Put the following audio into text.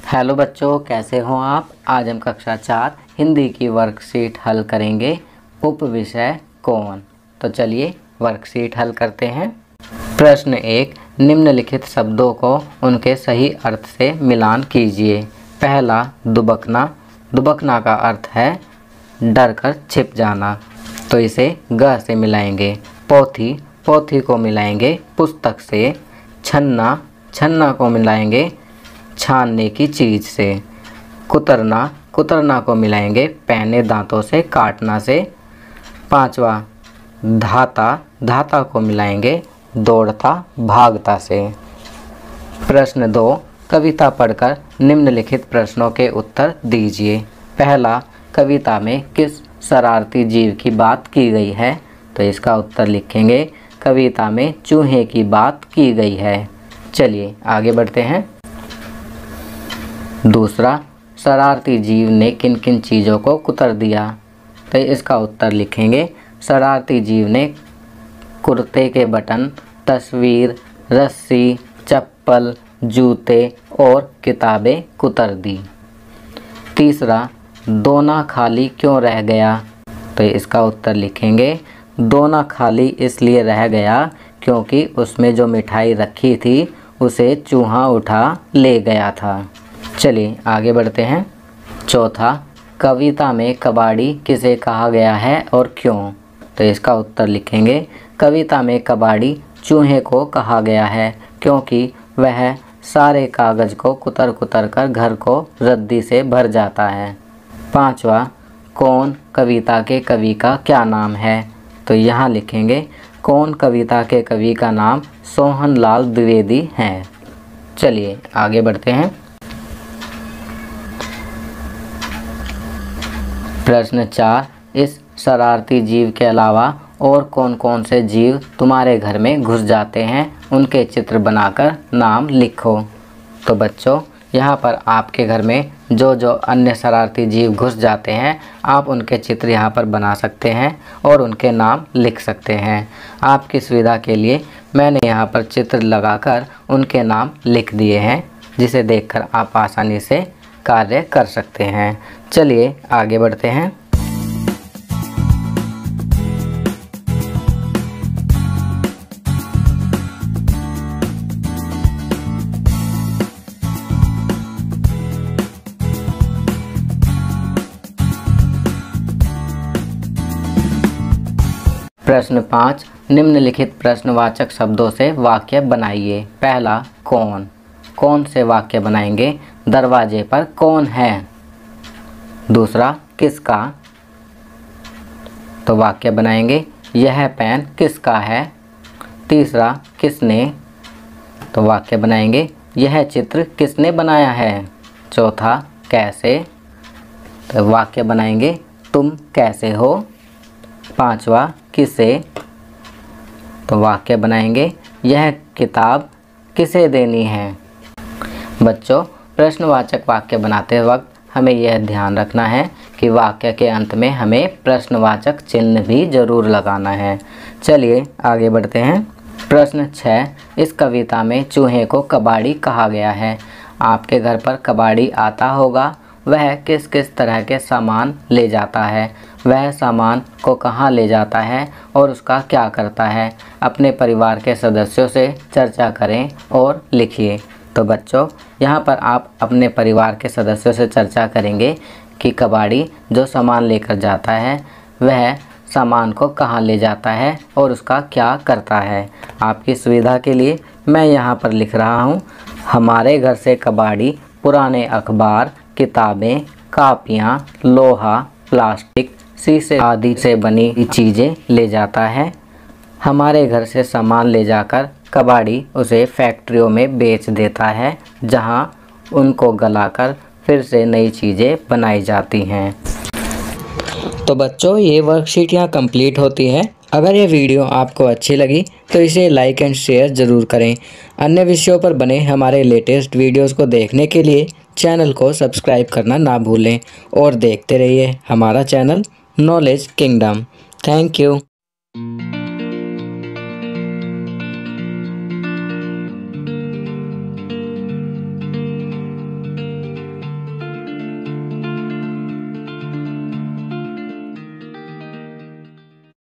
Hello बच्चों, कैसे हो आप। आज हम कक्षा 4 हिंदी की वर्कशीट हल करेंगे। उप विषय कौन। तो चलिए वर्कशीट हल करते हैं। प्रश्न 1, निम्नलिखित शब्दों को उनके सही अर्थ से मिलान कीजिए। पहला, दुबकना। दुबकना का अर्थ है डर कर छिप जाना, तो इसे ग से मिलाएंगे। पोथी, पोथी को मिलाएंगे पुस्तक से। छन्ना, छन्ना को मिलाएंगे छानने की चीज़ से। कुतरना, कुतरना को मिलाएंगे पहने दांतों से काटना से। पांचवा, धाता, धाता को मिलाएंगे दौड़ता भागता से। प्रश्न 2, कविता पढ़कर निम्नलिखित प्रश्नों के उत्तर दीजिए। पहला, कविता में किस शरारती जीव की बात की गई है। तो इसका उत्तर लिखेंगे कविता में चूहे की बात की गई है। चलिए आगे बढ़ते हैं। दूसरा, शरारती जीव ने किन किन चीज़ों को कुतर दिया। तो इसका उत्तर लिखेंगे शरारती जीव ने कुर्ते के बटन, तस्वीर, रस्सी, चप्पल, जूते और किताबें कुतर दी। तीसरा, दोना खाली क्यों रह गया। तो इसका उत्तर लिखेंगे दोना खाली इसलिए रह गया क्योंकि उसमें जो मिठाई रखी थी उसे चूहा उठा ले गया था। चलिए आगे बढ़ते हैं। चौथा, कविता में कबाड़ी किसे कहा गया है और क्यों। तो इसका उत्तर लिखेंगे कविता में कबाड़ी चूहे को कहा गया है क्योंकि वह सारे कागज़ को कुतर कुतर कर घर को रद्दी से भर जाता है। पांचवा, कौन कविता के कवि का क्या नाम है। तो यहाँ लिखेंगे कौन कविता के कवि का नाम सोहनलाल द्विवेदी है। चलिए आगे बढ़ते हैं। प्रश्न 4, इस शरारती जीव के अलावा और कौन कौन से जीव तुम्हारे घर में घुस जाते हैं, उनके चित्र बनाकर नाम लिखो। तो बच्चों, यहाँ पर आपके घर में जो जो अन्य शरारती जीव घुस जाते हैं आप उनके चित्र यहाँ पर बना सकते हैं और उनके नाम लिख सकते हैं। आपकी सुविधा के लिए मैंने यहाँ पर चित्र लगाकर उनके नाम लिख दिए हैं, जिसे देखकर आप आसानी से कार्य कर सकते हैं। चलिए आगे बढ़ते हैं। प्रश्न 5, निम्नलिखित प्रश्नवाचक शब्दों से वाक्य बनाइए। पहला, कौन। कौन से वाक्य बनाएंगे। दरवाजे पर कौन है। दूसरा, किसका। तो वाक्य बनाएंगे यह पेन किसका है। तीसरा, किसने। तो वाक्य बनाएंगे यह चित्र किसने बनाया है। चौथा, कैसे। तो वाक्य बनाएंगे तुम कैसे हो। पांचवा, किसे। तो वाक्य बनाएंगे यह किताब किसे देनी है। बच्चों, प्रश्नवाचक वाक्य बनाते वक्त हमें यह ध्यान रखना है कि वाक्य के अंत में हमें प्रश्नवाचक चिन्ह भी जरूर लगाना है। चलिए आगे बढ़ते हैं। प्रश्न 6, इस कविता में चूहे को कबाड़ी कहा गया है। आपके घर पर कबाड़ी आता होगा। वह किस किस तरह के सामान ले जाता है, वह सामान को कहाँ ले जाता है और उसका क्या करता है। अपने परिवार के सदस्यों से चर्चा करें और लिखिए। तो बच्चों, यहाँ पर आप अपने परिवार के सदस्यों से चर्चा करेंगे कि कबाड़ी जो सामान लेकर जाता है वह सामान को कहाँ ले जाता है और उसका क्या करता है। आपकी सुविधा के लिए मैं यहाँ पर लिख रहा हूँ, हमारे घर से कबाड़ी पुराने अखबार, किताबें, कापियाँ, लोहा, प्लास्टिक, शीशे आदि से बनी चीज़ें ले जाता है। हमारे घर से सामान ले जाकर कबाड़ी उसे फैक्ट्रियों में बेच देता है, जहां उनको गलाकर फिर से नई चीज़ें बनाई जाती हैं। तो बच्चों, ये वर्कशीट यहाँ कंप्लीट होती है। अगर ये वीडियो आपको अच्छी लगी तो इसे लाइक एंड शेयर ज़रूर करें। अन्य विषयों पर बने हमारे लेटेस्ट वीडियोज़ को देखने के लिए चैनल को सब्सक्राइब करना ना भूलें और देखते रहिए हमारा channel knowledge kingdom. Thank you.